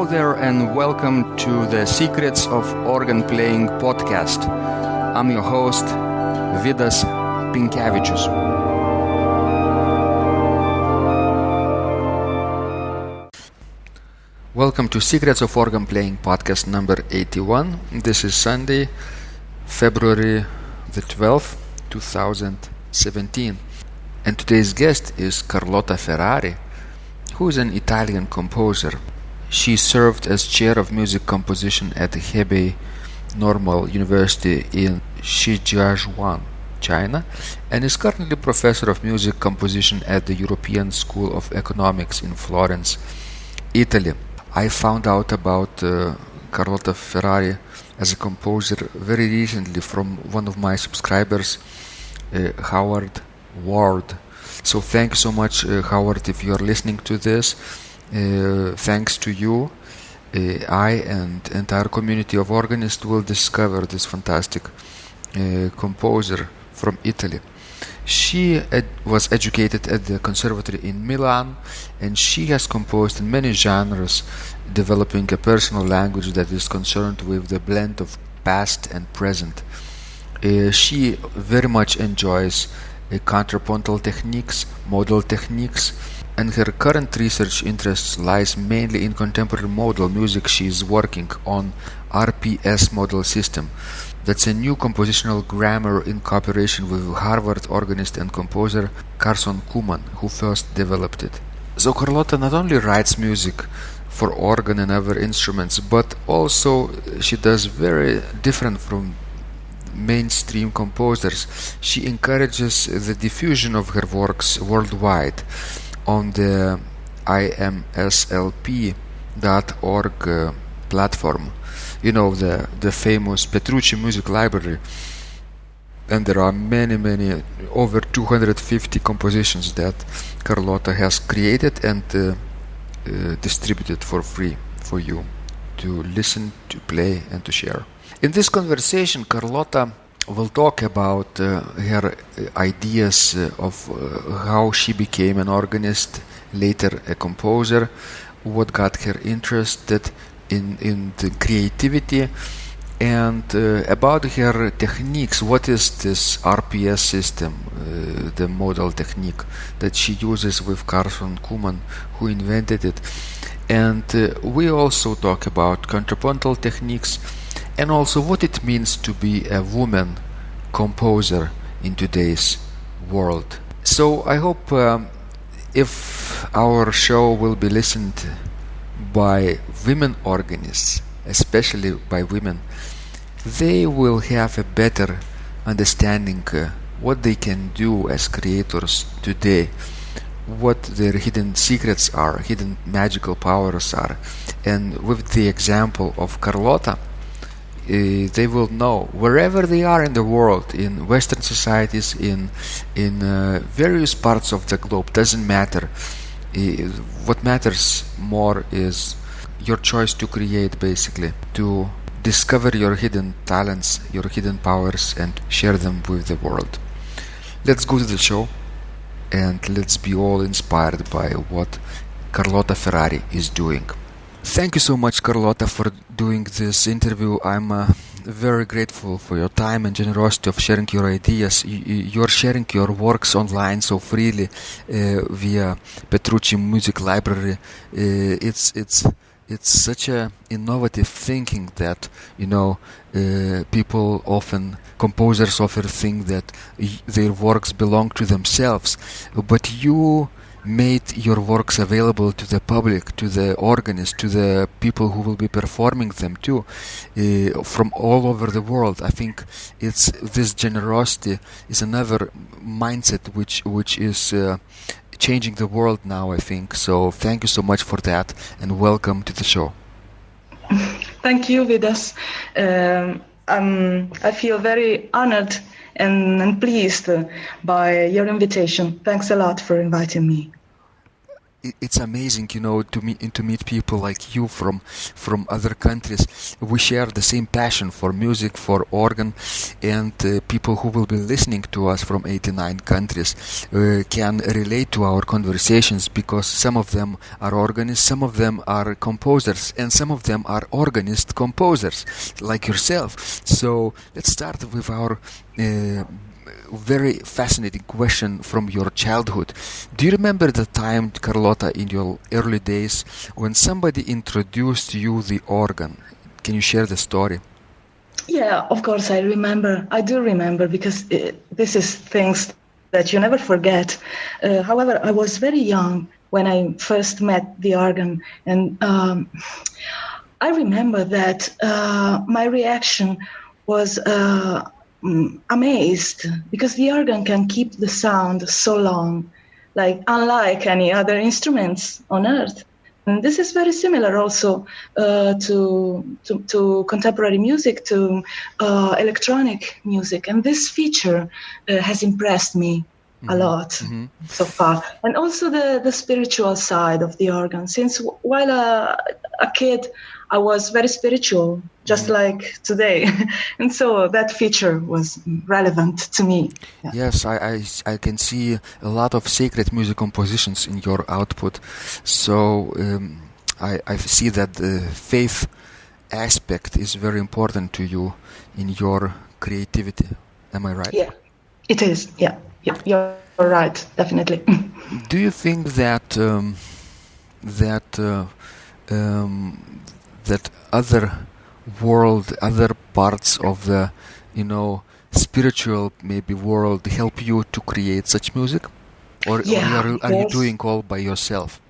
Hello there and welcome to the Secrets of Organ Playing podcast. I'm your host, Vidas Pinkevičius. Welcome to Secrets of Organ Playing podcast number 81. This is Sunday, February the 12th, 2017. And today's guest is Carlotta Ferrari, who is an Italian composer. She served as chair of music composition at the Hebei Normal University in Shijiazhuang, China, and is currently professor of music composition at the European School of Economics in Florence, Italy. I found out about Carlotta Ferrari as a composer very recently from one of my subscribers, Howard Ward. So thank you so much, Howard, if you are listening to this. Thanks to you, I and entire community of organists will discover this fantastic composer from Italy. She was educated at the Conservatory in Milan, and she has composed in many genres, developing a personal language that is concerned with the blend of past and present. She very much enjoys contrapuntal techniques, modal techniques, and her current research interest lies mainly in contemporary modal music. She is working on RPS modal system. That's a new compositional grammar in cooperation with Harvard organist and composer Carson Kuhlman, who first developed it. So Carlotta not only writes music for organ and other instruments, but also she does very different from mainstream composers. She encourages the diffusion of her works worldwide on the imslp.org platform. You know, the famous Petrucci Music Library. And there are many, over 250 compositions that Carlotta has created and distributed for free for you to listen, to play, and to share. In this conversation, Carlotta will talk about her ideas of how she became an organist, later a composer, what got her interested in the creativity, and about her techniques. What is this RPS system, the modal technique that she uses with Carson Kuhlman, who invented it. And we also talk about contrapuntal techniques, and also what it means to be a woman composer in today's world. So I hope if our show will be listened by women organists, especially by women, they will have a better understanding what they can do as creators today, what their hidden secrets are, hidden magical powers are. And with the example of Carlotta, they will know wherever they are in the world, in Western societies, in various parts of the globe, doesn't matter. What matters more is your choice to create, basically, to discover your hidden talents, your hidden powers, and share them with the world. Let's go to the show, and let's be all inspired by what Carlotta Ferrari is doing. Thank you so much, Carlotta, for doing this interview. I'm very grateful for your time and generosity of sharing your ideas. You're sharing your works online so freely via Petrucci Music Library. It's such a innovative thinking that, composers often think that their works belong to themselves, but you made your works available to the public, to the organists, to the people who will be performing them too, from all over the world. I think it's this generosity is another mindset which is changing the world now, I think. So thank you so much for that, and welcome to the show. Thank you, Vidas. I feel very honored and pleased by your invitation. Thanks a lot for inviting me. it's amazing, to meet people like you from other countries. We share the same passion for music, for organ, and people who will be listening to us from 89 countries can relate to our conversations, because some of them are organists, some of them are composers, and some of them are organist composers, like yourself. So let's start with our very fascinating question from your childhood. Do you remember the time, Carlotta, in your early days when somebody introduced you the organ? Can you share the story? Yeah, of course I remember. I do remember, because this is things that you never forget. However, I was very young when I first met the organ, and I remember that my reaction was amazed, because the organ can keep the sound so long, like unlike any other instruments on earth. And this is very similar also to contemporary music, to electronic music. And this feature has impressed me a lot so far. And also the spiritual side of the organ. Since while a kid, I was very spiritual, just like today. And so that feature was relevant to me. Yeah. Yes, I can see a lot of sacred music compositions in your output. So I see that the faith aspect is very important to you in your creativity. Am I right? Yeah, it is. Yeah, you're right, definitely. Do you think that that other parts of the, spiritual maybe world help you to create such music, or are you doing all by yourself?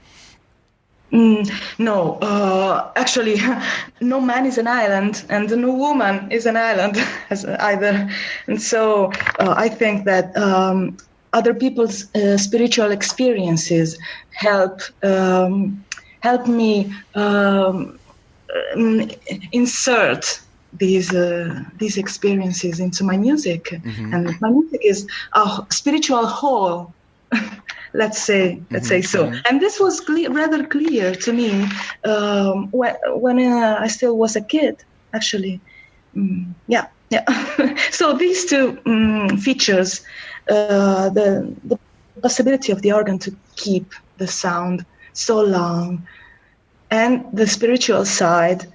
No, actually, no man is an island, and no woman is an island either. And so I think that other people's spiritual experiences help me insert these experiences into my music. And my music is a spiritual whole. Let's say so. And this was rather clear to me when I still was a kid, actually. Yeah. So these two features, the possibility of the organ to keep the sound so long, and the spiritual side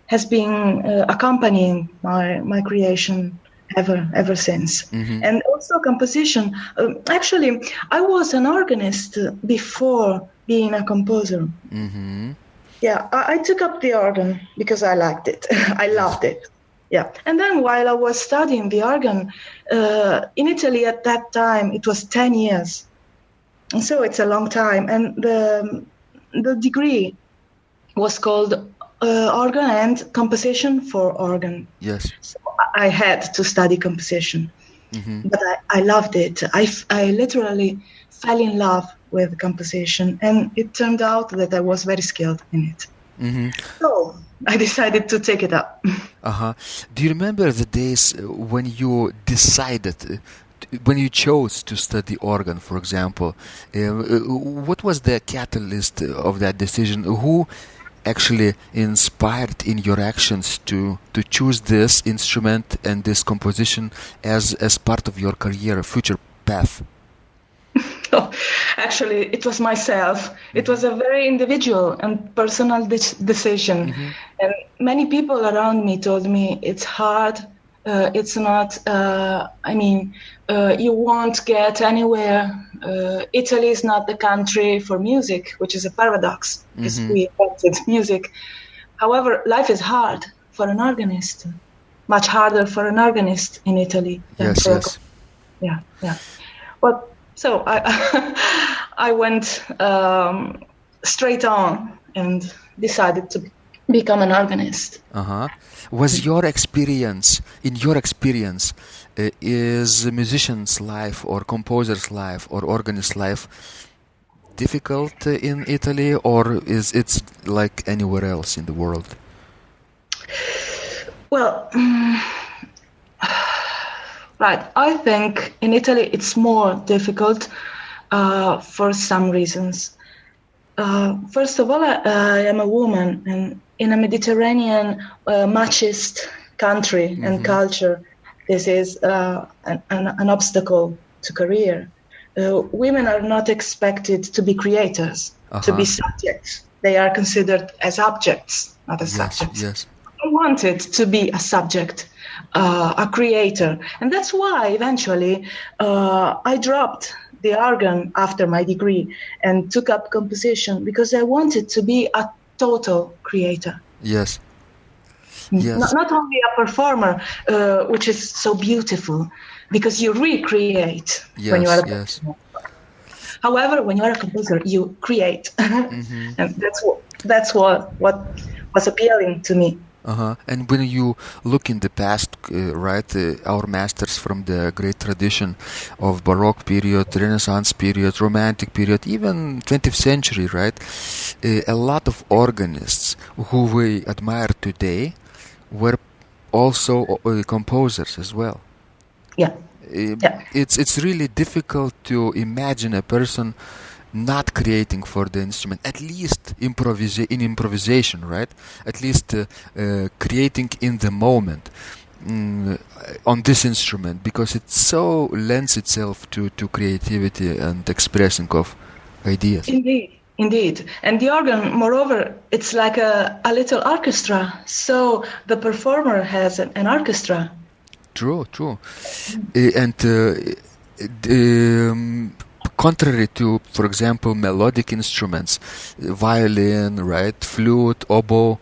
has been accompanying my creation ever since. And also composition. Actually, I was an organist before being a composer. Yeah, I took up the organ because I liked it. I loved it. Yeah. And then while I was studying the organ, in Italy at that time, it was 10 years. And so it's a long time. And the degree was called organ and composition for organ. Yes. So I had to study composition, but I loved it. I literally fell in love with composition, and it turned out that I was very skilled in it. So I decided to take it up. Do you remember the days when you decided, when you chose to study organ, for example? What was the catalyst of that decision? Who actually inspired in your actions to choose this instrument and this composition as part of your career, future path? Actually, it was myself. It was a very individual and personal decision. And many people around me told me it's hard. It's not, you won't get anywhere. Italy is not the country for music, which is a paradox, because we invented music. However, life is hard for an organist, much harder for an organist in Italy. Yes. Yeah. But so I went straight on and decided to become an organist. Was your experience, is a musician's life or composer's life or organist's life difficult in Italy, or is it like anywhere else in the world? Well, right. I think in Italy it's more difficult for some reasons. First of all, I am a woman, and in a Mediterranean machist country and culture, this is an obstacle to career. Women are not expected to be creators, to be subjects. They are considered as objects, not as subjects. Yes. I wanted to be a subject, a creator. And that's why eventually I dropped the organ after my degree and took up composition, because I wanted to be a total creator. Yes. Yes. Not only a performer, which is so beautiful, because you recreate when you are a performer. However, when you are a composer, you create. And that's what was appealing to me. And when you look in the past, our masters from the great tradition of Baroque period, Renaissance period, Romantic period, even 20th century, right? A lot of organists who we admire today were also composers as well. It's really difficult to imagine a person not creating for the instrument, at least in improvisation, right? At least creating in the moment on this instrument, because it so lends itself to creativity and expressing of ideas. Indeed. And the organ, moreover, it's like a little orchestra. So the performer has an orchestra. True. And contrary to, for example, melodic instruments, violin, right, flute, oboe,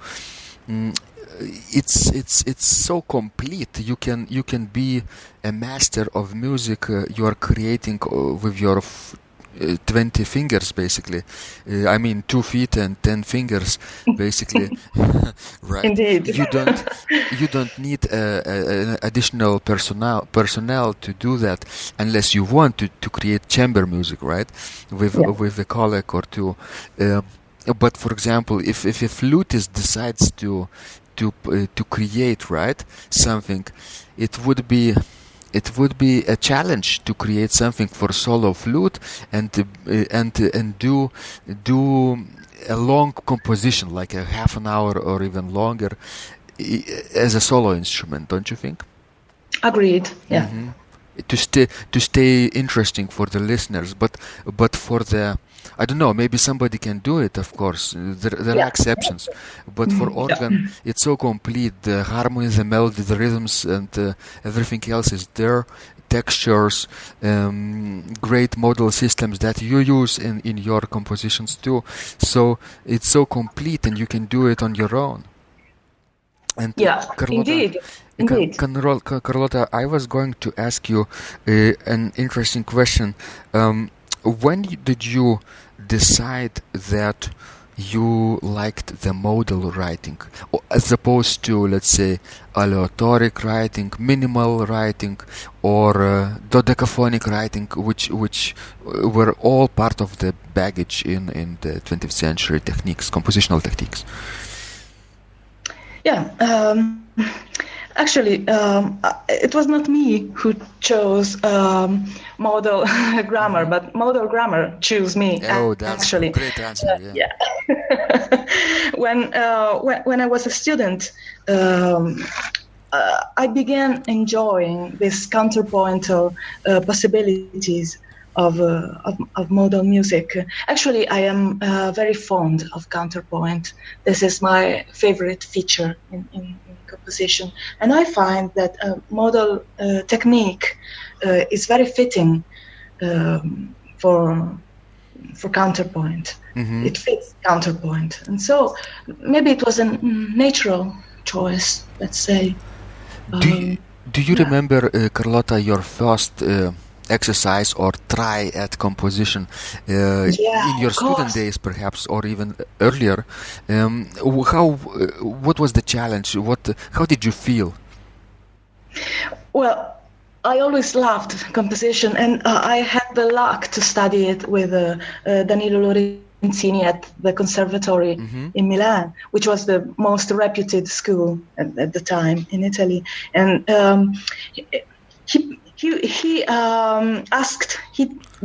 it's so complete. You can be a master of music. You are creating with your 20 fingers, basically. 2 feet and 10 fingers, basically. Right. Indeed. You don't need additional personnel to do that, unless you want to create chamber music, right? With a colleague or two. But for example, if a flutist decides to create, right, something, it would be a challenge to create something for solo flute and do a long composition, like a half an hour or even longer, as a solo instrument, don't you think? Agreed. Yeah. To stay interesting for the listeners, but for the, I don't know, maybe somebody can do it, of course. There are exceptions. But for organ, it's so complete. The harmony, the melody, the rhythms, and everything else is there. Textures, great modal systems that you use in your compositions too. So it's so complete, and you can do it on your own. And Carlotta, indeed. Carlotta, I was going to ask you an interesting question. When did you decide that you liked the modal writing, as opposed to, let's say, aleatoric writing, minimal writing, or dodecaphonic writing, which were all part of the baggage in the 20th century techniques, compositional techniques? Actually, it was not me who chose modal grammar, but modal grammar chose me. Oh, that's actually a great answer. When I was a student, I began enjoying this counterpointal possibilities of modal music. Actually, I am very fond of counterpoint. This is my favorite feature in composition, and I find that modal technique is very fitting for counterpoint. It fits counterpoint, and so maybe it was a natural choice, let's say. Do you remember, Carlotta, your first exercise or try at composition in your student days, perhaps, or even earlier? What was the challenge? How did you feel? Well, I always loved composition, and I had the luck to study it with Danilo Lorenzini at the Conservatory in Milan, which was the most reputed school at the time in Italy. And he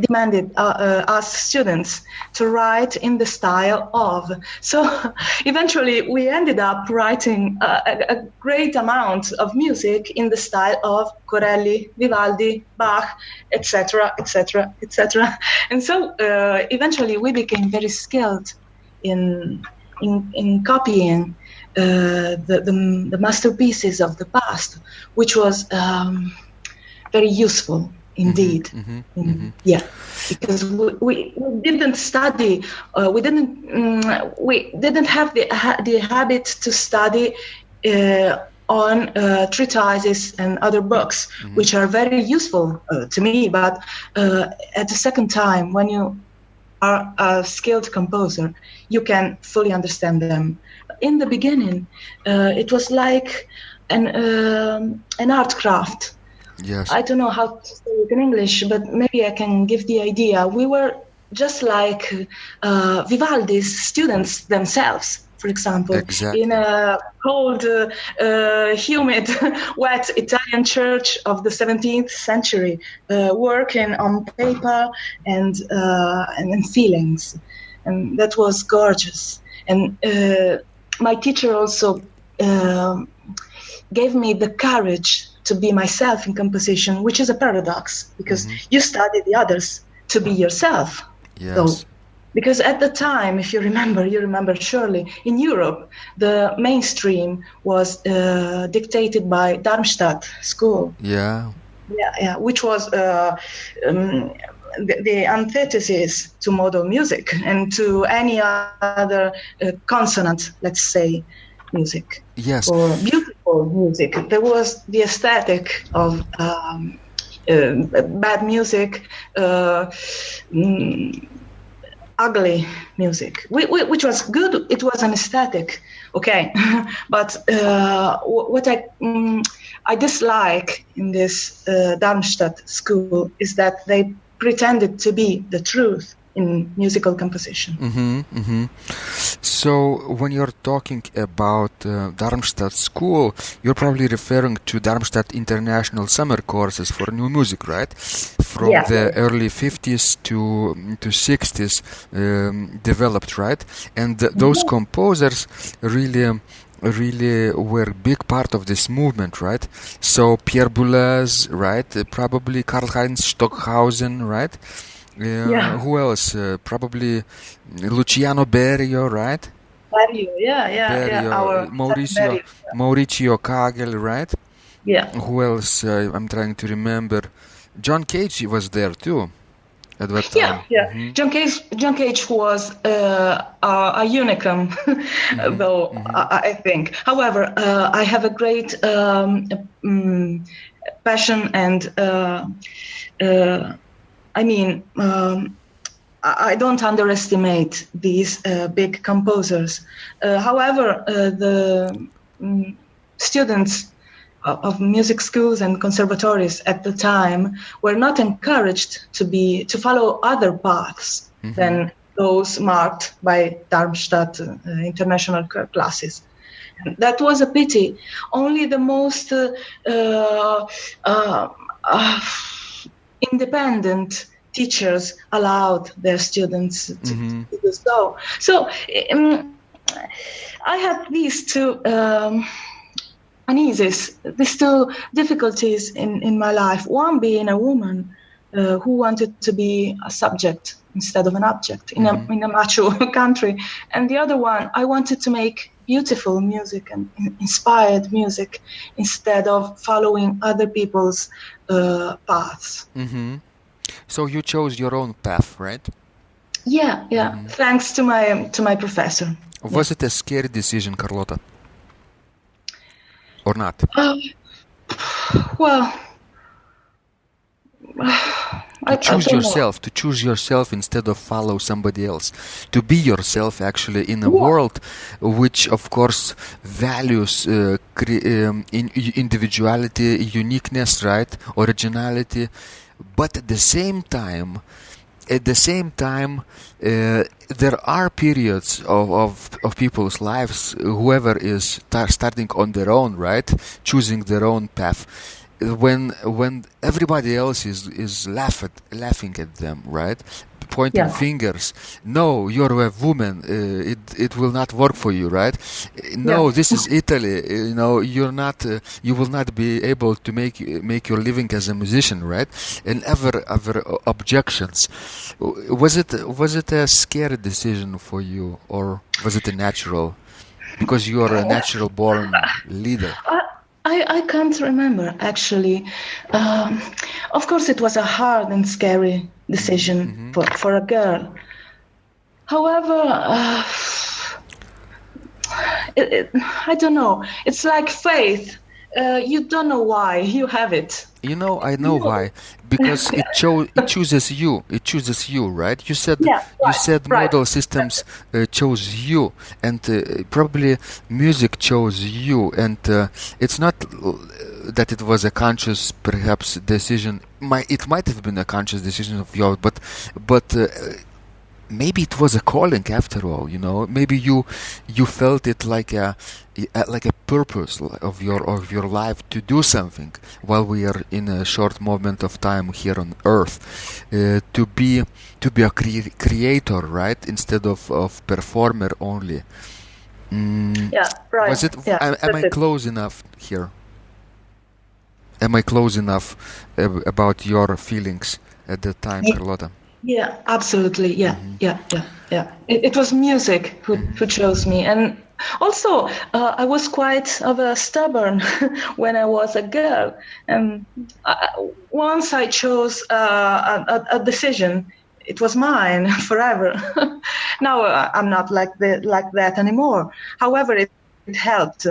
demanded us students to write in the style of. So eventually we ended up writing a great amount of music in the style of Corelli, Vivaldi, Bach, etc., etc., etc. And so eventually we became very skilled in copying the masterpieces of the past, which was very useful indeed. Yeah, because we didn't study, we didn't have the habit to study on treatises and other books, which are very useful to me. But at the second time, when you are a skilled composer, you can fully understand them. In the beginning, it was like an art craft. Yes. I don't know how to say it in English, but maybe I can give the idea. We were just like Vivaldi's students themselves, for example, Exactly. in a cold, humid, wet Italian church of the 17th century, working on paper and feelings. And that was gorgeous. And my teacher also gave me the courage to be myself in composition, which is a paradox, because you study the others to be yourself. Yes. So, because at the time, if you remember surely, in Europe, the mainstream was dictated by Darmstadt School. Yeah. Yeah, which was the antithesis to modal music and to any other consonant, let's say, music. Yes. Or beautiful music. There was the aesthetic of bad music, ugly music, which was good. It was an aesthetic, okay. But what I dislike in this Darmstadt school is that they pretended to be the truth in musical composition. So when you're talking about Darmstadt School, you're probably referring to Darmstadt International Summer Courses for New Music, right? From the early 50s to 60s developed, right? And those composers really were a big part of this movement, right? So Pierre Boulez, right? Probably Karl-Heinz Stockhausen, right? Who else? Probably Luciano Berio, right? Berio, yeah. Our Mauricio Kagel, right? Yeah. Who else? I'm trying to remember. John Cage was there too at that time. Yeah. John Cage was a unicorn, though, I think. However, I have a great passion and I don't underestimate these big composers. However, the students of music schools and conservatories at the time were not encouraged to follow other paths than those marked by Darmstadt international classes. And that was a pity. Only the most independent teachers allowed their students to do so. So I had these two uneases, these two difficulties in my life. One being a woman who wanted to be a subject instead of an object in a macho country, and the other one, I wanted to make beautiful music and inspired music instead of following other people's paths. So you chose your own path, right? Yeah. Thanks to my professor. Was it a scary decision, Carlotta? Or not? Well, to choose yourself instead of follow somebody else, to be yourself actually in a world which of course values individuality, uniqueness, right, originality, but at the same time there are periods of people's lives, whoever is starting on their own, right, choosing their own path. when everybody else is laughing at them, right? Pointing fingers. No, you're a woman. It will not work for you, right? No, this is Italy. You're not. You will not be able to make your living as a musician, right? And other objections. Was it a scary decision for you, or was it a natural? Because you are a natural born leader. I can't remember, actually. Of course, it was a hard and scary decision for a girl. However, I don't know. It's like faith. You don't know why. You have it. I know why. Because it chooses you. It chooses you, right? You said model systems chose you, and probably music chose you. And it's not that it was a conscious, perhaps, decision. It might have been a conscious decision of yours, but maybe it was a calling after all. Maybe you felt it like a purpose of your life to do something while we are in a short moment of time here on Earth, to be a creator, right, instead of performer only. Yeah, right. Was it? Yeah, am I close enough here? Am I close enough about your feelings at the time, Carlotta? Yeah, absolutely. Yeah, yeah. It was music who chose me, and also I was quite of a stubborn when I was a girl, and once I chose a decision, it was mine forever. Now I'm not like that anymore. However, it helped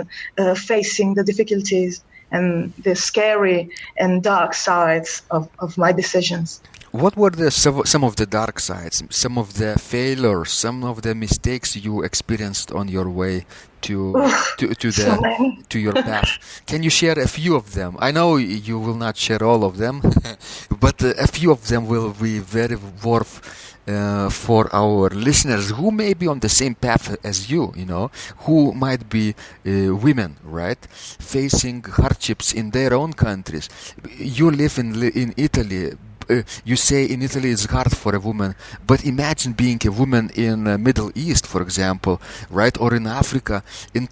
facing the difficulties and the scary and dark sides of my decisions. What were some of the dark sides, some of the failures, some of the mistakes you experienced on your way to your path? Can you share a few of them? I know you will not share all of them, but a few of them will be very worth for our listeners who may be on the same path as you, who might be women, right, facing hardships in their own countries. You live in Italy. You say in Italy it's hard for a woman, but imagine being a woman in Middle East, for example, right, or in Africa, and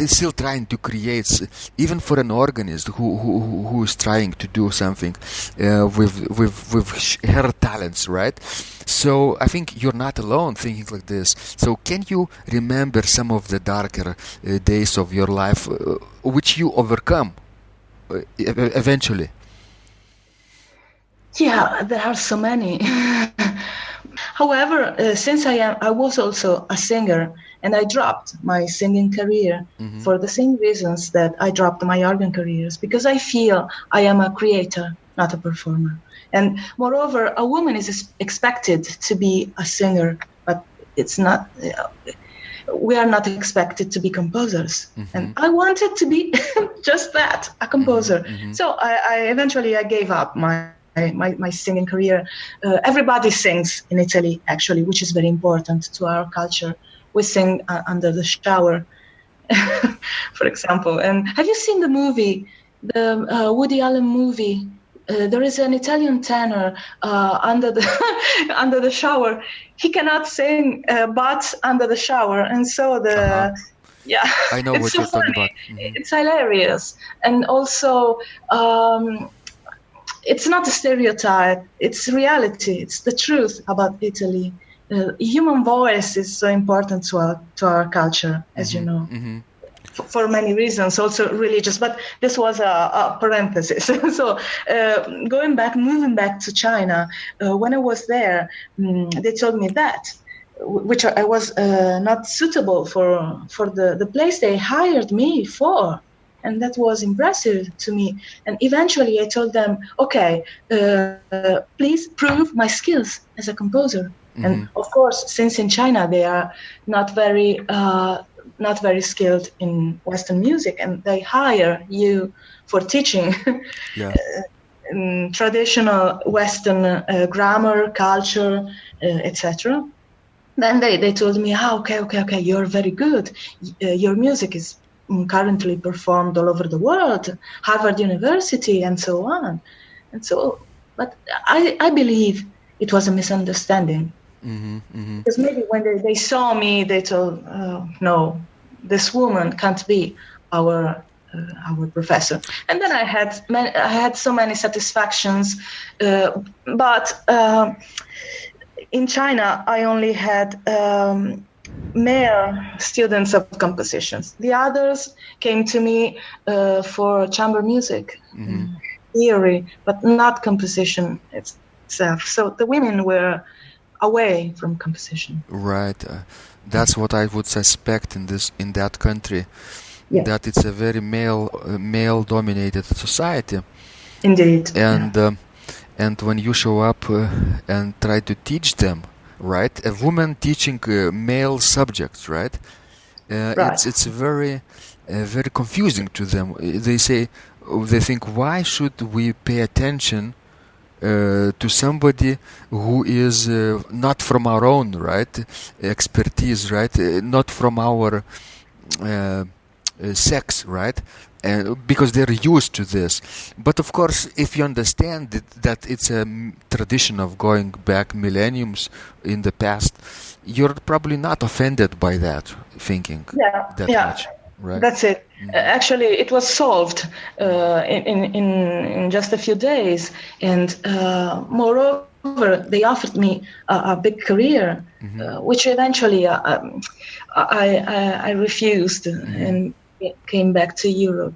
still trying to create, even for an organist who is trying to do something with her talents, right? So I think you're not alone thinking like this. So can you remember some of the darker days of your life, which you overcome eventually? Yeah, there are so many. However, since I was also a singer, and I dropped my singing career for the same reasons that I dropped my organ careers, because I feel I am a creator, not a performer. And moreover, a woman is expected to be a singer, but it's not. We are not expected to be composers. And I wanted to be just that, a composer. So I eventually gave up my singing career. Everybody sings in Italy, actually, which is very important to our culture. We sing under the shower, for example. And have you seen the movie, the Woody Allen movie? There is an Italian tenor under the shower. He cannot sing but under the shower, and so I know what you're talking about. It's hilarious, and also. It's not a stereotype, it's reality, it's the truth about Italy. Human voice is so important to our culture, as you know, for many reasons, also religious, but this was a parenthesis. So moving back to China, when I was there, they told me that, which I was not suitable for the place they hired me for. And that was impressive to me. And eventually I told them, okay, please prove my skills as a composer. And of course, since in China they are not very skilled in Western music, and they hire you for teaching traditional Western grammar, culture, etc. Then they told me, okay, you're very good. Your music is currently performed all over the world, Harvard University, and so on. And so, but I believe it was a misunderstanding. Because maybe when they saw me, they told, no, this woman can't be our professor. And then I had so many satisfactions, but in China I only had male students of compositions. The others came to me for chamber music theory, but not composition itself. So the women were away from composition. Right. That's what I would suspect in that country. Yeah. That it's a very male-dominated society. Indeed. And when you show up and try to teach them, right, a woman teaching male subjects, right, it's very confusing to them. They think, why should we pay attention to somebody who is not from our own, right, expertise, right, not from our sex, right? Because they're used to this. But of course, if you understand that it's a tradition of going back millenniums in the past, you're probably not offended by that thinking much. Right? That's it. Actually, it was solved in just a few days. And moreover, they offered me a big career, which eventually I refused and came back to Europe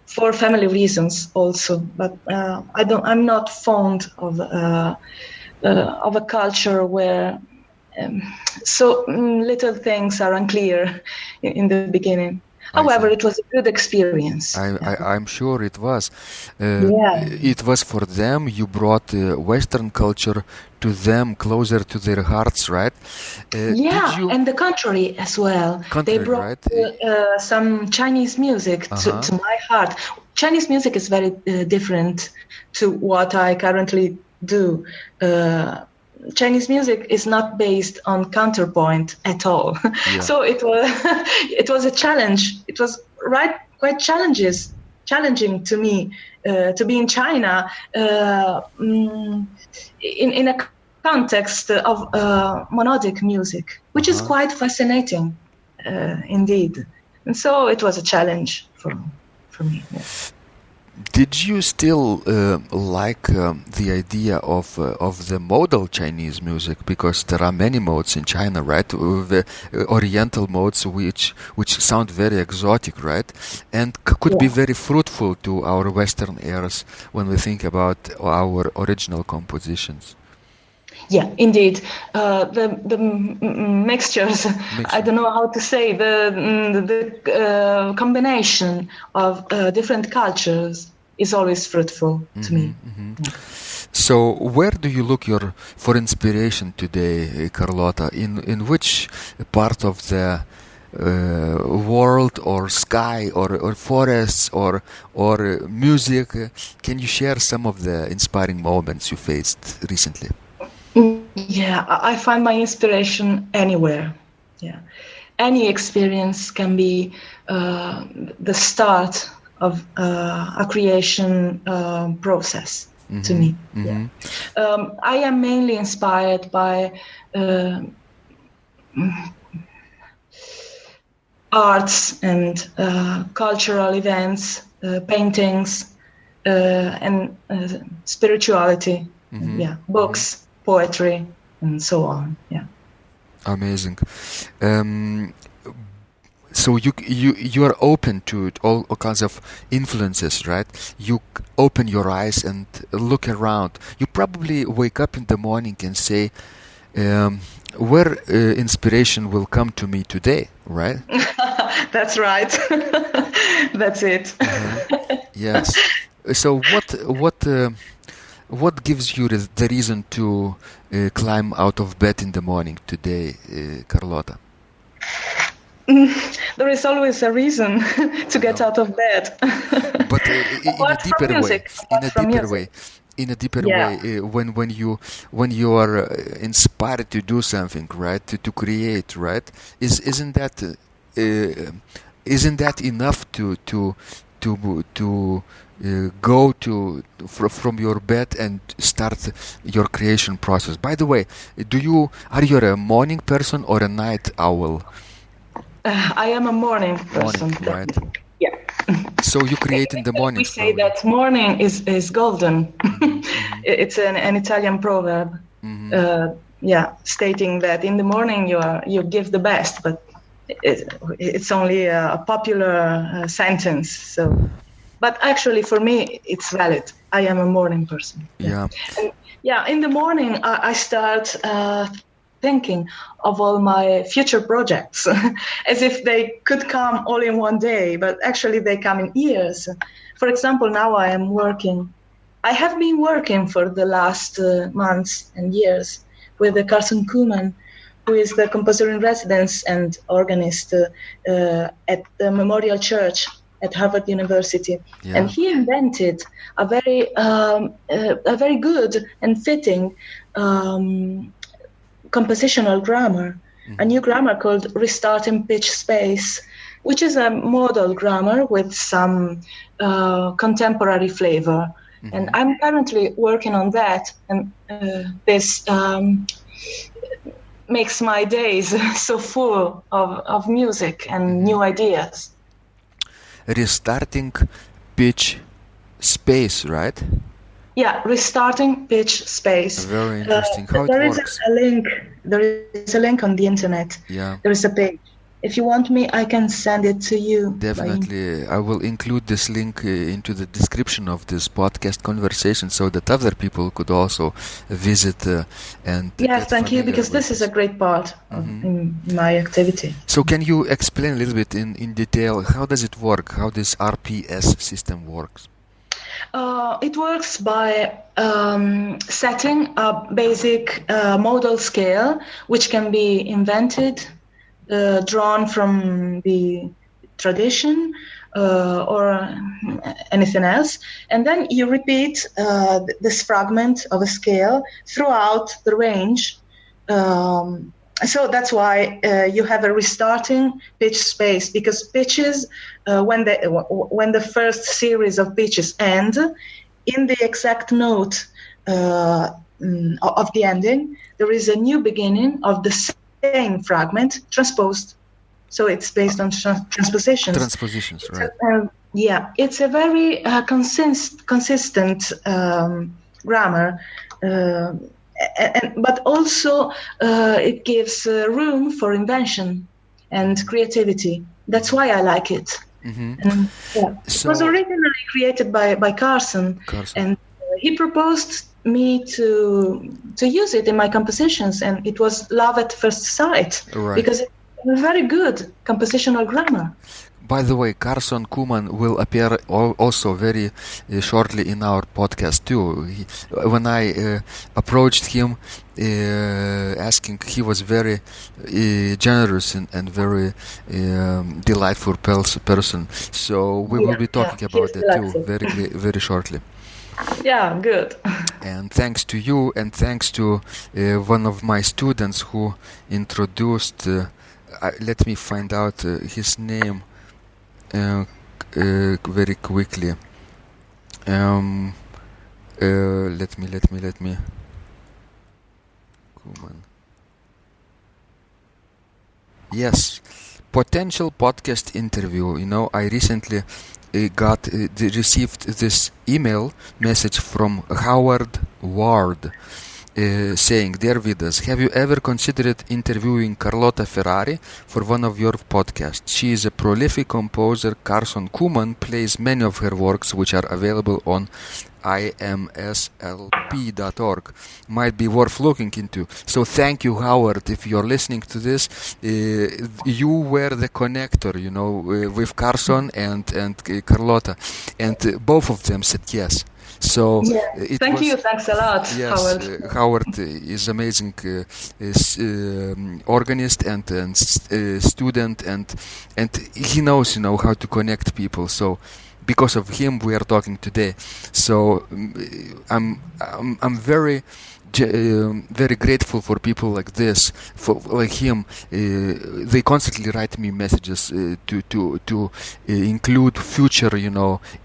for family reasons also. But I'm not fond of a culture where so little things are unclear in the beginning. However, it was a good experience. I'm sure it was. It was for them. You brought Western culture to them, closer to their hearts, right? And the country as well. They brought some Chinese music to my heart. Chinese music is very different to what I currently do. Chinese music is not based on counterpoint at all. Yeah. So it was a challenge. It was quite challenging to me to be in China in a context of monodic music, which is quite fascinating indeed. And so it was a challenge for me. Yeah. Did you still like the idea of the modal Chinese music? Because there are many modes in China, right? The Oriental modes, which sound very exotic, right? And could be very fruitful to our Western ears when we think about our original compositions. Yeah, indeed. The mixtures, I don't know how to say, the combination of different cultures is always fruitful to me. Yeah. So where do you look for inspiration today, Carlotta? In which part of the world or sky or forests or music? Can you share some of the inspiring moments you faced recently? Yeah, I find my inspiration anywhere. Yeah, any experience can be the start of a creation process to me. Yeah. I am mainly inspired by arts and cultural events, paintings, and spirituality. Yeah, books. Poetry and so on. Yeah. Amazing. So you are open to all kinds of influences, right? You open your eyes and look around. You probably wake up in the morning and say, where inspiration will come to me today, right? That's right. That's it. Yes. So what gives you the reason to climb out of bed in the morning today, Carlotta? There is always a reason to get out of bed. But in a deeper way, when you are inspired to do something, right, to create, right, isn't that isn't that enough to go from your bed and start your creation process? By the way, are you a morning person or a night owl? I am a morning person. Morning, right? Yeah. So you create in the morning. We say that morning is golden. Mm-hmm. It's an Italian proverb. Mm-hmm. Stating that in the morning you give the best, but it's only a popular sentence. So, but actually for me it's valid. I am a morning person. Yeah. And in the morning I start thinking of all my future projects as if they could come all in one day, but actually they come in years. For example, now I have been working for the last months and years with Carson Kuhlmann, who is the composer in residence and organist at the Memorial Church at Harvard University. Yeah. And he invented a very good and fitting compositional grammar, a new grammar called Restarting Pitch Space, which is a modal grammar with some contemporary flavor. Mm-hmm. And I'm currently working on that, and this makes my days so full of music and new ideas. Restarting Pitch Space, right? Yeah, Restarting Pitch Space. Very interesting. How it works? There is a link on the internet. Yeah. There is a page. If you want me, I can send it to you. Definitely. I will include this link into the description of this podcast conversation so that other people could also visit and... Yes, thank you, because this is a great part in my activity. So can you explain a little bit in detail how does it work, how this RPS system works? It works by setting a basic modal scale, which can be invented, drawn from the tradition or anything else. And then you repeat this fragment of a scale throughout the range. So that's why you have a restarting pitch space, because pitches, when the first series of pitches end, in the exact note of the ending, there is a new beginning of the same fragment transposed. So it's based on transpositions. Transpositions, right. It's a very consistent grammar. But also it gives room for invention and creativity. That's why I like it. Mm-hmm. It was originally created by Carson, and he proposed me to use it in my compositions, and it was love at first sight, right. Because it's a very good compositional grammar. By the way, Carson Kuhlmann will appear also very shortly in our podcast too. When I approached him, asking, he was very generous and very delightful person. So we will be talking about that too very, very shortly. Yeah, good. And thanks to you, and thanks to one of my students who introduced. Let me find out his name. Very quickly. Let me. Yes, potential podcast interview. I recently received this email message from Howard Ward. Saying, "Dear Vidas, have you ever considered interviewing Carlotta Ferrari for one of your podcasts? She is a prolific composer. Carson Kuhlmann plays many of her works, which are available on imslp.org. Might be worth looking into." So thank you, Howard. If you're listening to this, you were the connector, with Carson and Carlotta, and both of them said yes. So thank you. Thanks a lot, yes, Howard. Howard is amazing organist and student, and he knows how to connect people. So because of him, we are talking today. So I'm very very grateful for people like this, for like him. They constantly write me messages to include future,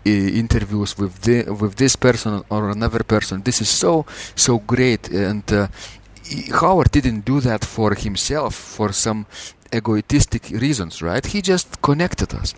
interviews with this person or another person. This is so great, and Howard didn't do that for himself for some egoistic reasons, right? He just connected us.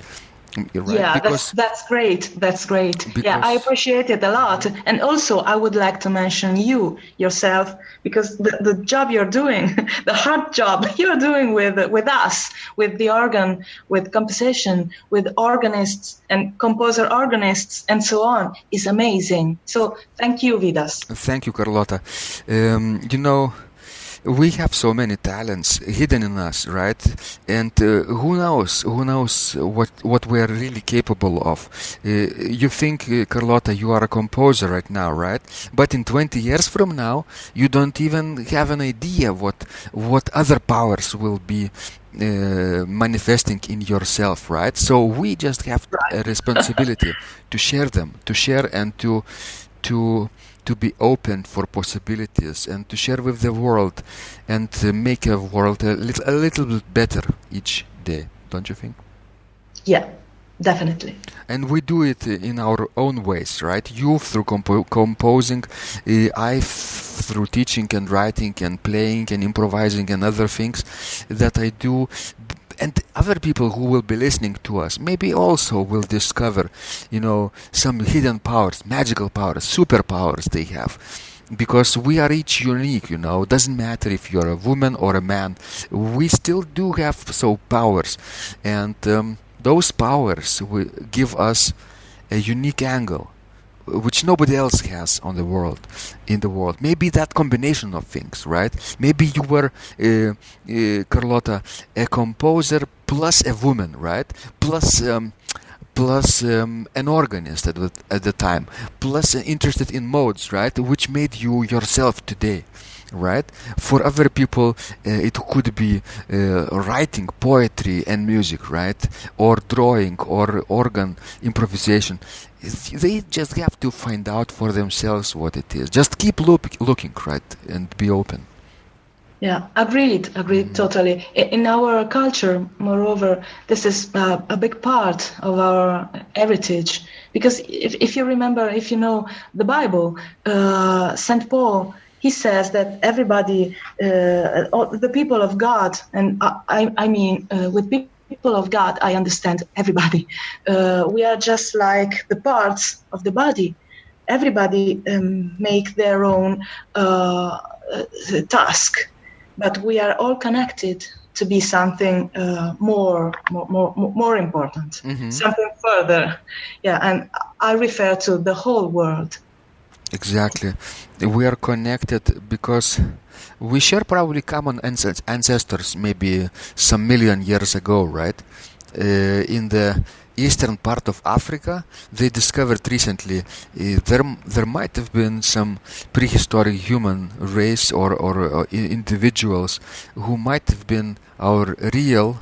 Right? Yeah, that's great. That's great. Yeah, I appreciate it a lot. And also, I would like to mention you yourself, because the job you're doing, the hard job you're doing with us, with the organ, with composition, with organists and composer organists, and so on, is amazing. So thank you, Vidas. Thank you, Carlotta. We have so many talents hidden in us, right? And who knows what we are really capable of. You think, Carlotta, you are a composer right now, right? But in 20 years from now, you don't even have an idea what other powers will be manifesting in yourself, right? So we just have a responsibility to share them, and to be open for possibilities, and to share with the world, and make a world a little bit better each day, don't you think? Yeah, definitely. And we do it in our own ways, right? You through composing, I through teaching and writing and playing and improvising and other things that I do. And other people who will be listening to us maybe also will discover, some hidden powers, magical powers, superpowers they have. Because we are each unique, Doesn't matter if you're a woman or a man. We still do have powers. And those powers will give us a unique angle, which nobody else has in the world. Maybe that combination of things, right? Maybe you were, Carlotta, a composer plus a woman, right? Plus an organist at the time, plus interested in modes, right? Which made you yourself today, right? For other people, it could be writing poetry and music, right? Or drawing or organ improvisation. They just have to find out for themselves what it is. Just keep looking, right? And be open. Yeah, agreed, totally. In our culture, moreover, this is a big part of our heritage. Because if you remember, if you know the Bible, St. Paul, he says that everybody, the people of God, and I mean, with people of God, I understand everybody. We are just like the parts of the body. Everybody make their own task, but we are all connected to be something more important, something further. Yeah, and I refer to the whole world. Exactly. We are connected because we share probably common ancestors, maybe some million years ago, right? In the eastern part of Africa, they discovered recently there might have been some prehistoric human race or individuals who might have been our real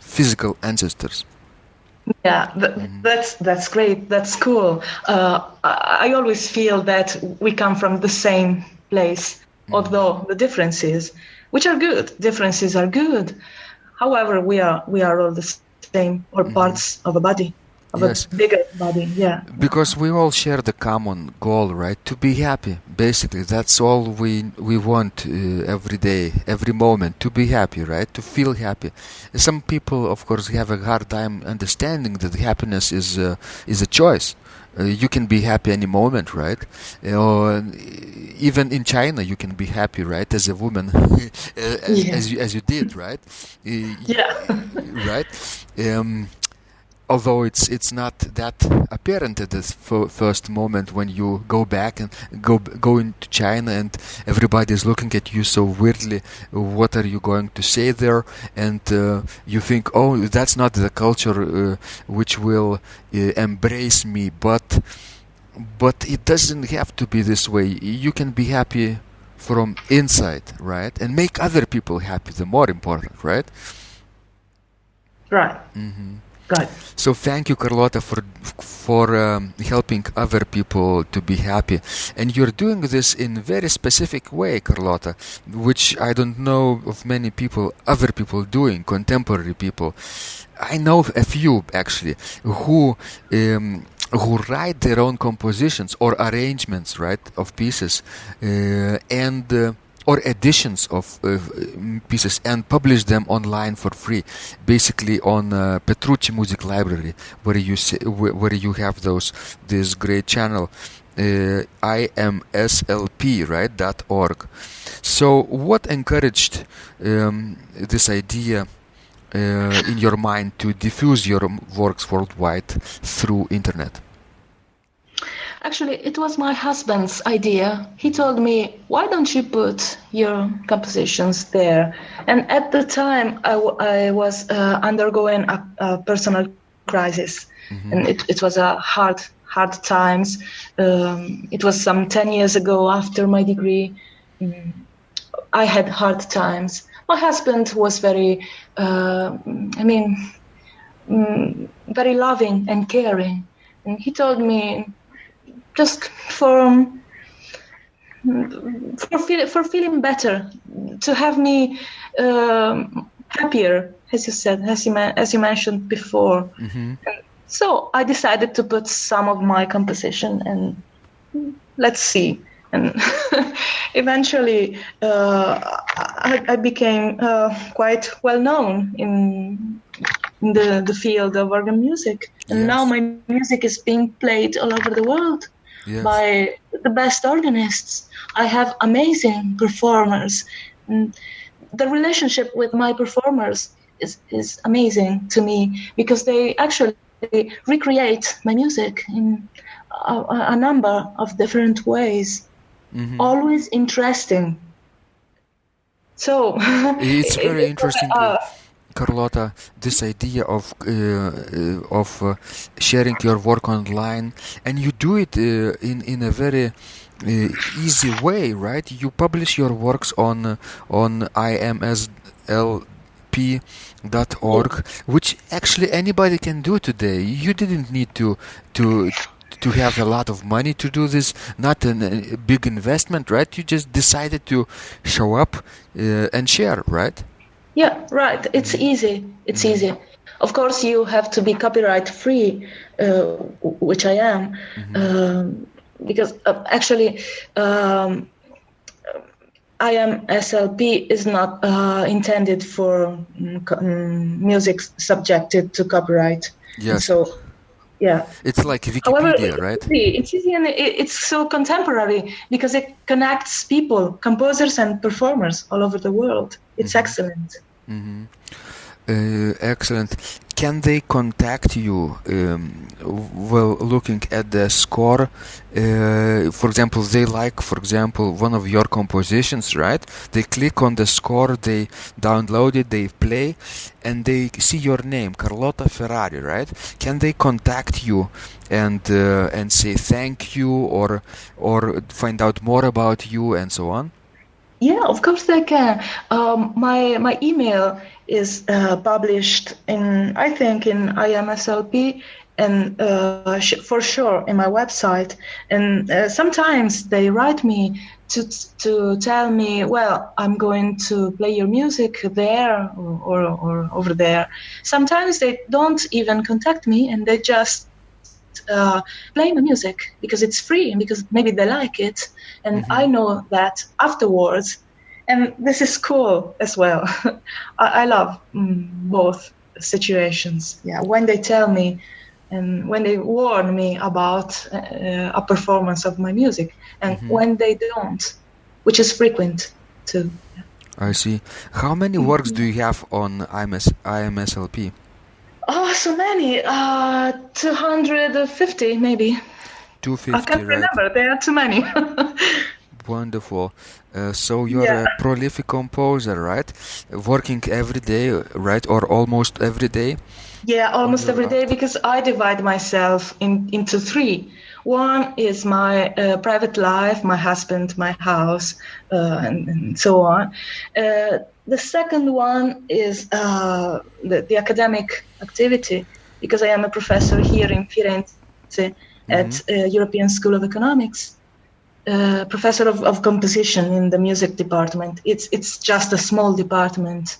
physical ancestors. Yeah, that's great. That's cool. I always feel that we come from the same place, although the differences, which are good, differences are good. However, we are all the same, or parts of a body, of a bigger body. Yeah. Because we all share the common goal, right? To be happy. Basically, that's all we want every day, every moment. To be happy, right? To feel happy. Some people, of course, have a hard time understanding that happiness is a choice. You can be happy any moment, right? Even in China, you can be happy, right? As a woman, as you did, right? Right. Although it's not that apparent at this first moment when you go back and go into China and everybody is looking at you so weirdly. What are you going to say there? And you think, oh, that's not the culture which will embrace me. But it doesn't have to be this way. You can be happy from inside, right? And make other people happy. The more important, right? Right. Mm-hmm. God. So thank you, Carlotta, for helping other people to be happy. And you're doing this in a very specific way, Carlotta, which I don't know of many people, other people doing, contemporary people. I know a few, actually, who write their own compositions or arrangements, right, of pieces, or editions of pieces, and publish them online for free, basically on Petrucci Music Library, where you have this great channel, imslp, right, .org. So what encouraged this idea in your mind to diffuse your works worldwide through internet? Actually, it was my husband's idea. He told me, why don't you put your compositions there? And at the time, I was undergoing a personal crisis. Mm-hmm. And it was a hard times. It was some 10 years ago after my degree. I had hard times. My husband was very, very loving and caring. And he told me, just for feeling better, to have me happier, as you said, as you mentioned before. Mm-hmm. So I decided to put some of my composition, and let's see. And eventually, I became quite well known in the field of organ music, and yes. Now my music is being played all over the world. Yes. By the best organists. I have amazing performers. The relationship with my performers is amazing to me, because they actually recreate my music in a number of different ways. Mm-hmm. Always interesting. So it's very interesting. Carlotta, this idea of sharing your work online, and you do it in a very easy way, right? You publish your works on imslp.org, which actually anybody can do today. You didn't need to have a lot of money to do this, not a big investment, right? You just decided to show up and share, right? Yeah, right. It's easy. It's easy. Of course, you have to be copyright free, which I am, because actually, IMSLP is not intended for music subjected to copyright. Yes. And so, yeah. It's like Wikipedia, however, right? It's easy, and it's so contemporary, because it connects people, composers and performers all over the world. It's excellent. Mm-hmm. Excellent. Can they contact you while looking at the score? For example, they like, one of your compositions, right? They click on the score, they download it, they play, and they see your name, Carlotta Ferrari, right? Can they contact you and say thank you, or find out more about you, and so on? Yeah, of course they can. My email is published in IMSLP, and for sure in my website. And sometimes they write me to tell me, well, I'm going to play your music there or over there. Sometimes they don't even contact me, and they just play my music because it's free and because maybe they like it, and I know that afterwards, and this is cool as well. I love both situations. Yeah, when they tell me and when they warn me about a performance of my music, and when they don't, which is frequent too. I see. How many works do you have on IMSLP? Oh, so many. 250 maybe. 250, I can't remember. There are too many. Wonderful. So you're a prolific composer, right? Working every day, right? Or almost every day? Yeah, almost every day, because I divide myself into three. One is my private life, my husband, my house, and so on. The second one is the academic activity, because I am a professor here in Firenze at European School of Economics, professor of composition in the music department. It's just a small department.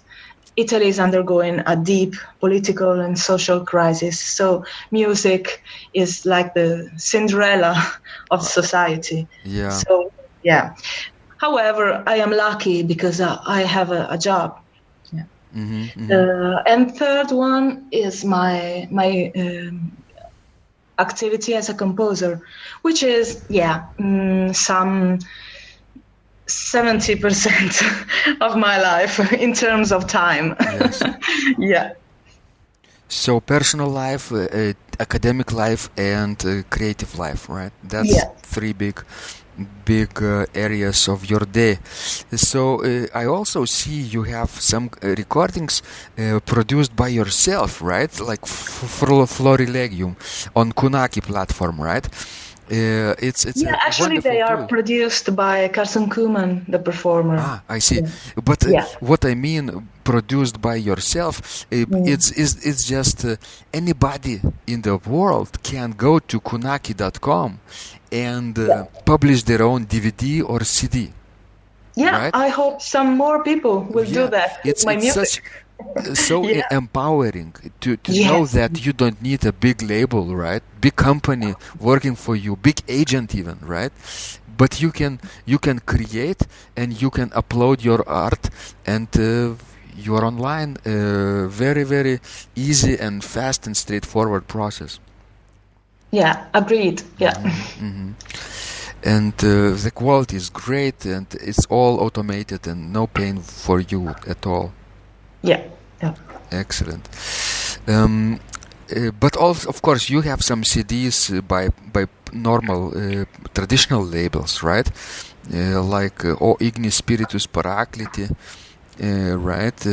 Italy is undergoing a deep political and social crisis, so music is like the Cinderella of society. Yeah. So, yeah. However, I am lucky because I have a job. Yeah. And third one is my activity as a composer, which is some 70% of my life in terms of time. Yes. Yeah. So personal life, academic life, and creative life, right? That's three big areas of your day. So I also see you have some recordings produced by yourself, right? Like Florilegium on Kunaki platform, right? It's actually they are produced by Carson Kuman, the performer. I see. But what I mean, produced by yourself, it's just anybody in the world can go to kunaki.com and publish their own DVD or CD. Yeah, right? I hope some more people will do that with my music. So empowering to know that you don't need a big label, right? Big company working for you, big agent even, right? But you can create and you can upload your art, and you are online. Very, very easy and fast and straightforward process. Yeah, agreed. Yeah. And the quality is great, and it's all automated and no pain for you at all. Yeah. Excellent. But also, of course, you have some CDs by normal traditional labels, right? Like O Ignis Spiritus Paracliti, right?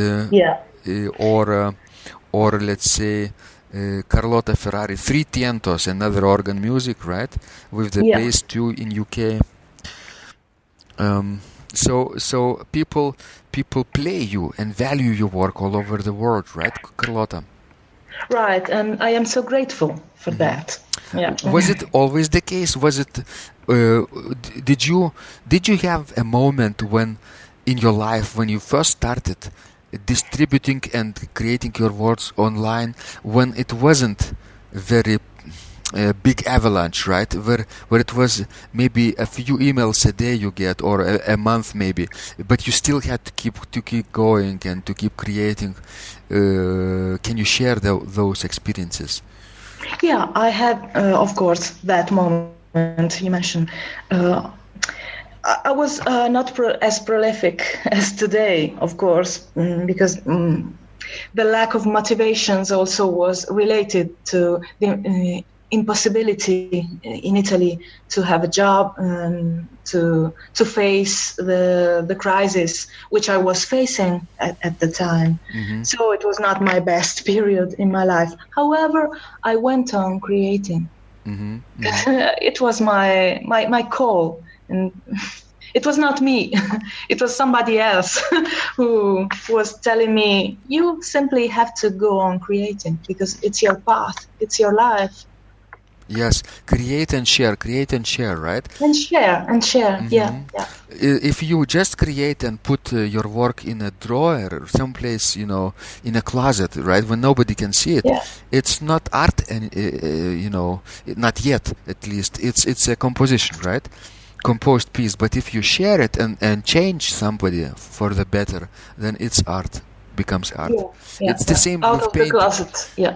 Or let's say Carlotta Ferrari, Three Tientos, another organ music, right? With the bass too in UK. So people play you and value your work all over the world, right, Carlotta? Right, and I am so grateful for that. Yeah. Was it always the case? Was it? Did you have a moment when, in your life, when you first started distributing and creating your works online, when it wasn't very big avalanche, right? Where it was maybe a few emails a day you get, or a month maybe, but you still had to keep going and to keep creating. Can you share those experiences? Yeah, I had, of course, that moment you mentioned. I was not as prolific as today, of course, because the lack of motivations also was related to the impossibility in Italy to have a job and to face the crisis which I was facing at the time. So it was not my best period in my life. However, I went on creating. It was my call, and it was not me. It was somebody else who was telling me, you simply have to go on creating because it's your path, it's your life. Yes, create and share, right? And share, yeah. If you just create and put your work in a drawer or someplace, in a closet, right, when nobody can see it, it's not art, and not yet, at least. It's a composition, right? Composed piece. But if you share it and change somebody for the better, then it's art. Becomes art. It's the same with painting.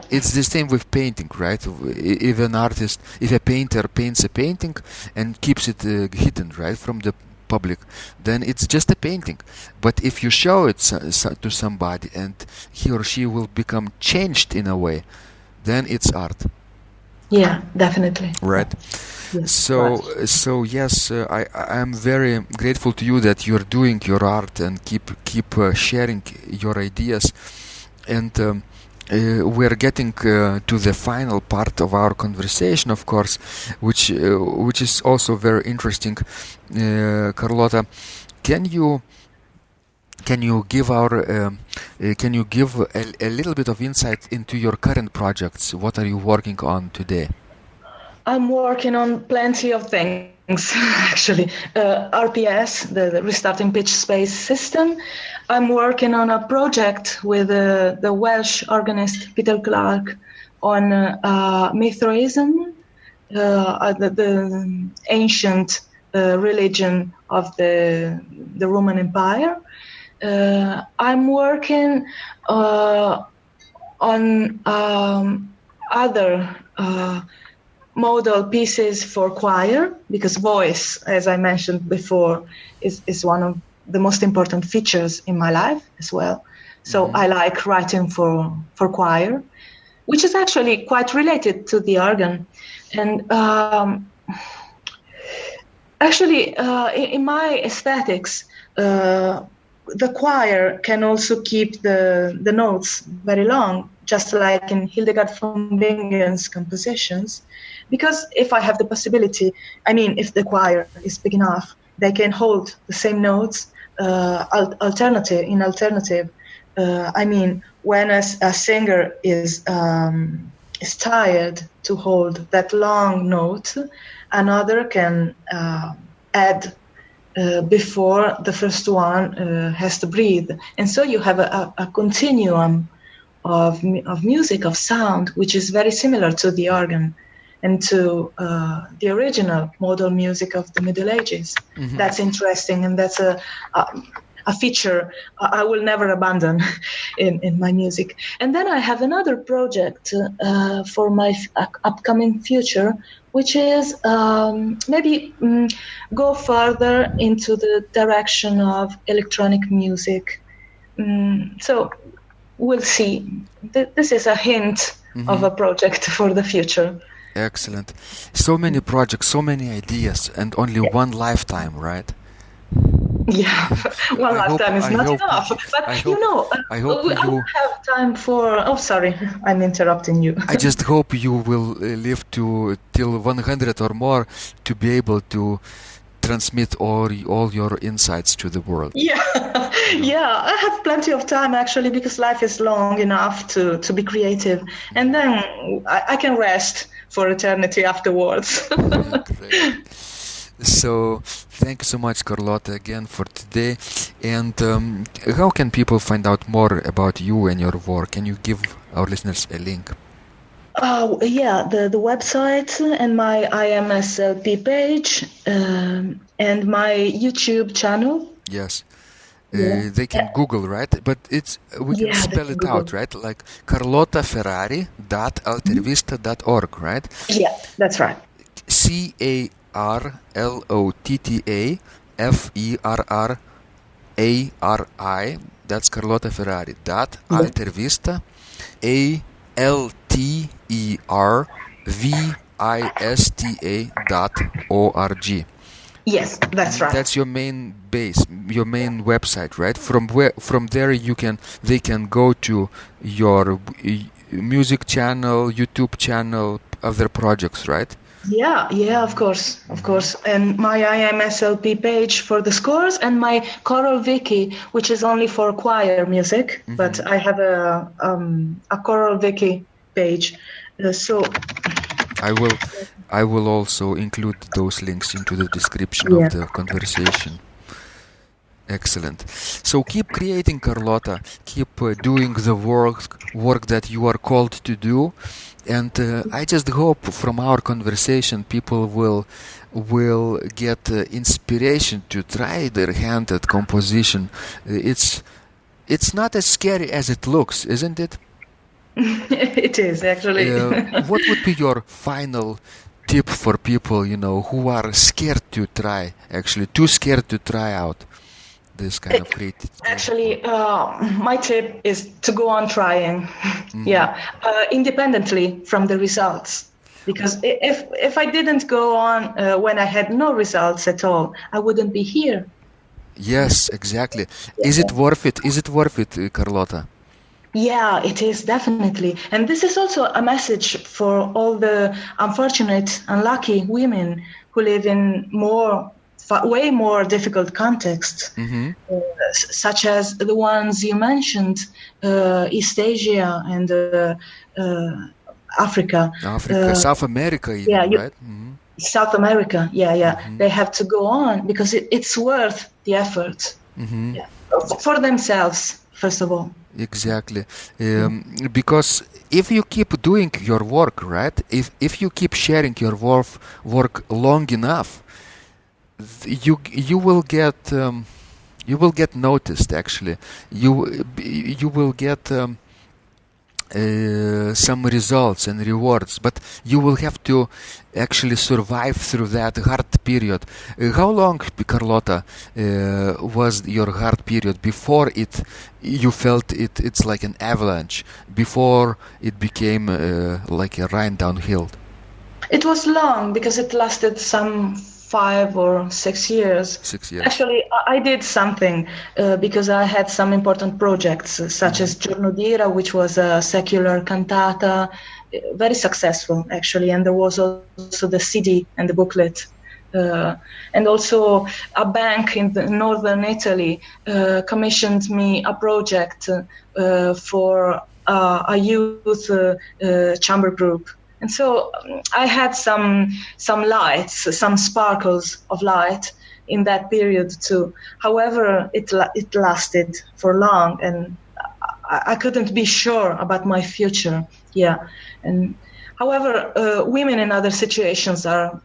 It's the same with painting, right? If a painter paints a painting and keeps it hidden, right, from the public, then it's just a painting. But if you show it to somebody and he or she will become changed in a way, then it's art. Yeah, definitely. Right. Yes, so yes, I am very grateful to you that you're doing your art and keep sharing your ideas, and we're getting to the final part of our conversation, of course, which is also very interesting. Carlotta, can you can you give a little bit of insight into your current projects? What are you working on today? I'm working on plenty of things, actually. RPS, the Restarting Pitch Space System. I'm working on a project with the Welsh organist Peter Clark on Mithraism, the ancient religion of the Roman Empire. I'm working on other modal pieces for choir, because voice, as I mentioned before, is one of the most important features in my life as well. So I like writing for choir, which is actually quite related to the organ. And actually, in my aesthetics, the choir can also keep the notes very long, just like in Hildegard von Bingen's compositions. Because if I have the possibility, if the choir is big enough, they can hold the same notes alternative. When a singer is tired to hold that long note, another can add before the first one has to breathe. And so you have a continuum of music, of sound, which is very similar to the organ and to the original modal music of the Middle Ages. Mm-hmm. That's interesting, and that's a feature I will never abandon in my music. And then I have another project for my upcoming future, which is go further into the direction of electronic music. So we'll see. This is a hint of a project for the future. Excellent. So many projects, so many ideas, and only one lifetime, right? Yeah, one lifetime is not enough. But I don't have time for... Oh, sorry, I'm interrupting you. I just hope you will live till 100 or more to be able to transmit all your insights to the world. Yeah, I have plenty of time actually, because life is long enough to be creative, and then I can rest for eternity afterwards. Great. So, thank you so much, Carlotta, again for today. And how can people find out more about you and your work? Can you give our listeners a link? The website and my IMSLP page and my YouTube channel. Yes. They can Google, right? But we can spell it out, right? Like carlottaferrari.altervista.org, right? Yeah, that's right. CarlottaFerrari. That's Carlotta Ferrari. Altervista. ALTERVISTA.org. Yes, that's right. That's your main base, your main website, right? From there they can go to your music channel, YouTube channel, other projects, right? Yeah, of course. And my IMSLP page for the scores, and my choral wiki, which is only for choir music, but I have a choral wiki page. So I will also include those links into the description of the conversation. Excellent. So keep creating, Carlotta. Keep doing the work that you are called to do. And I just hope from our conversation people will get inspiration to try their hand at composition. It's not as scary as it looks, isn't it? It is, actually. What would be your final tip for people, who are scared to try, actually too scared to try out this kind of creative? Actually, my tip is to go on trying. Independently from the results. Because if I didn't go on when I had no results at all, I wouldn't be here. Yes, exactly. Is it worth it? Carlotta? Yeah, it is, definitely. And this is also a message for all the unfortunate, unlucky women who live in more way more difficult contexts, such as the ones you mentioned, East Asia and Africa. South America even, right? South America, they have to go on because it's worth the effort for themselves, first of all. Exactly. Because if you keep doing your work, right, if you keep sharing your work long enough, you will get noticed. Actually, you will get some results and rewards, but you will have to actually survive through that hard period. How long, Carlotta, was your hard period before you felt it's like an avalanche, before it became like a run downhill? It was long because it lasted some 5 or 6 years. 6 years. Actually, I did something because I had some important projects, such as Giorno d'Ira, which was a secular cantata, very successful, actually. And there was also the CD and the booklet. And also a bank in northern Italy commissioned me a project for a youth chamber group. And so I had some lights, some sparkles of light in that period too. However, it lasted for long, and I couldn't be sure about my future. And however, women in other situations are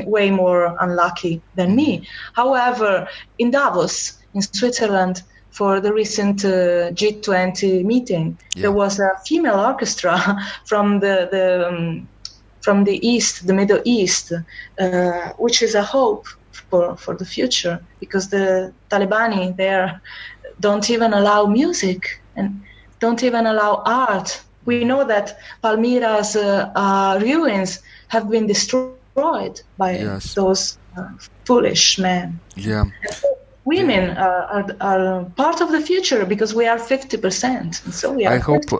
way more unlucky than me. However, in Davos, in Switzerland, for the recent G20 meeting, there was a female orchestra from the East, the Middle East, which is a hope for the future, because the Taliban there don't even allow music and don't even allow art. We know that Palmyra's ruins have been destroyed by those foolish men. Yeah. Women are part of the future because we are 50%. And so we are. I hope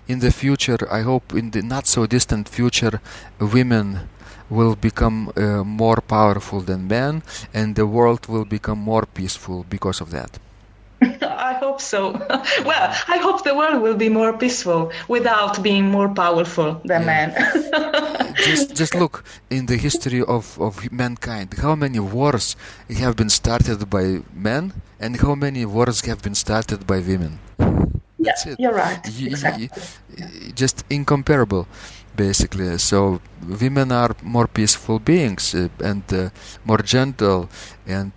in the future, I hope in the not so distant future, women will become more powerful than men, and the world will become more peaceful because of that. I hope so. Well, I hope the world will be more peaceful without being more powerful than men. Just look in the history of mankind. How many wars have been started by men, and how many wars have been started by women? That's it. You're right. Exactly. Just incomparable, basically. So women are more peaceful beings and more gentle, and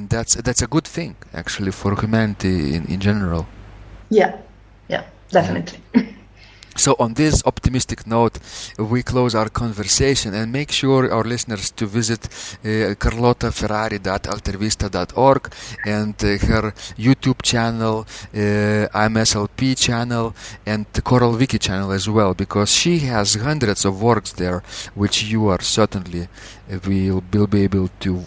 that's a good thing, actually, for humanity in general. Yeah, definitely. So on this optimistic note, we close our conversation, and make sure our listeners to visit carlottaferrari.altervista.org and her YouTube channel, IMSLP channel, and the Choral Wiki channel as well, because she has hundreds of works there, which you are certainly will be able to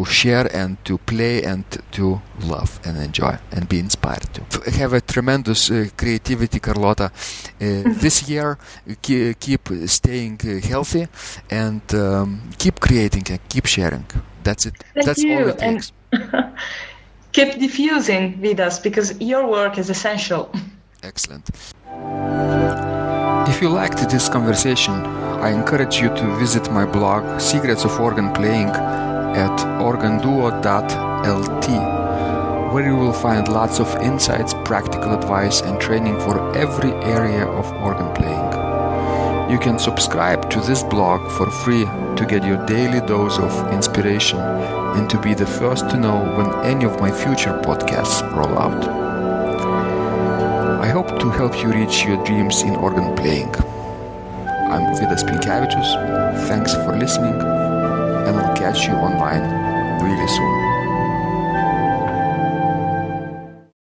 share and to play and to love and enjoy and be inspired to. Have a tremendous creativity, Carlotta. This year, keep staying healthy and keep creating and keep sharing. That's it. That's all it takes. And keep diffusing with us, because your work is essential. Excellent. If you liked this conversation, I encourage you to visit my blog Secrets of Organ Playing at organduo.lt, where you will find lots of insights, practical advice, and training for every area of organ playing. You can subscribe to this blog for free to get your daily dose of inspiration and to be the first to know when any of my future podcasts roll out. I hope to help you reach your dreams in organ playing. I'm Vidas Pinkevičius. Thanks for listening, and I'll catch you online really soon.